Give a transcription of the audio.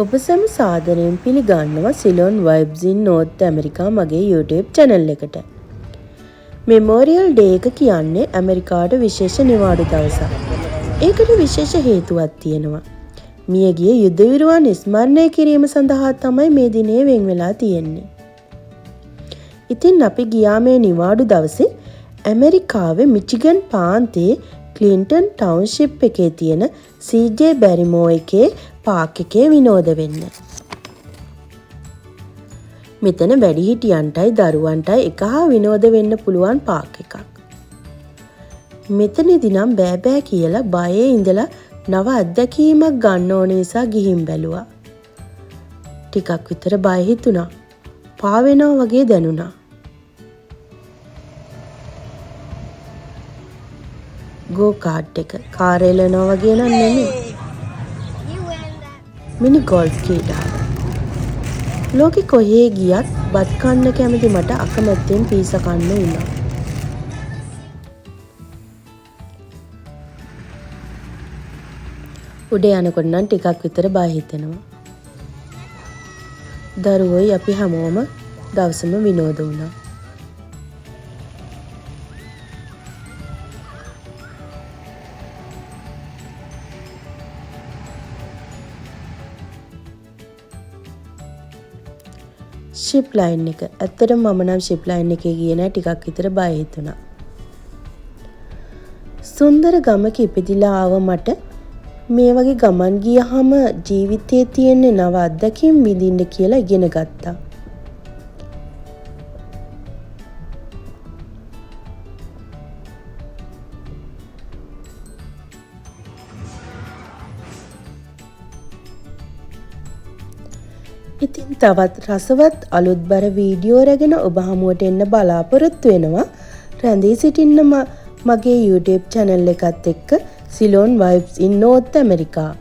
ඔබ සැම සාදරයෙන් පිළිගන්නවා සිලොන් වයිබ්ස් ඉන් නෝර්ත් ඇමරිකා මගේ YouTube channel එකට. මෙමෝරියල් ඩේ එක කියන්නේ ඇමරිකාට විශේෂ නිවාඩු දවසක්. ඒකට විශේෂ හේතුවක් තියෙනවා. මියගිය යුද විරුවන් ස්මරණය කිරීම සඳහා තමයි මේ දිනේ වෙන් වෙලා තියෙන්නේ. ඉතින් අපි ගියා මේ නිවාඩු දවසේ ඇමරිකාවේ මිචිගන් ප්‍රාන්තයේ ක්ලින්ටන් ටවුන්ෂිප් එකේ තියෙන CJ බැරිමෝ එකේ පාක් එකේ විනෝද වෙන්න. මෙතන වැඩිහිටියන්ටයි දරුවන්ටයි එක හා විනෝද වෙන්න පුළුවන් පාක් එකක්. මෙතනදී නම් බෑ බෑ කියලා බයේ ඉඳලා නව අත්දැකීමක් ගන්න ඕන නිසා ගිහින් බැලුවා. ටිකක් විතර බය හිතුණා. පාවෙනවා වගේ දැනුණා. ගෝ කාට් එක කාර් එලනවා වගේ නම් නෙමෙයි. මිනි ගෝල්ෆ් ක්‍රීඩාව. ලෝකෙ කොහේ ගියත් බත් කන්න කැමති මට අකමැත්තෙන් පීස කන්න වුණා. උඩ යනකොට නම් ටිකක් විතර බය හිතෙනවා. දරුවෝයි අපි හැමෝම දවසම විනෝද වුණා. ෂිප් ලයින් එක. ඇත්තටම මම නම් ෂිප් ලයින් එකේ ගියේ නෑ, ටිකක් විතර බය හිතුණා. සුන්දර ගමක ඉපදිලා ආව මට මේ වගේ ගමන් ගියහම ජීවිතයේ තියෙන නව අත්දැකීම් විඳින්න කියලා ඉගෙන ගත්තා. ඉතින් තවත් රසවත් අලුත්බර වීඩියෝ රැගෙන ඔබ හමුවට එන්න බලාපොරොත්තු වෙනවා. රැඳී සිටින්න මගේ YouTube channel එකත් එක්ක සිලොන් වයිබ්ස් ඉන් නෝර්ත් ඇමරිකා.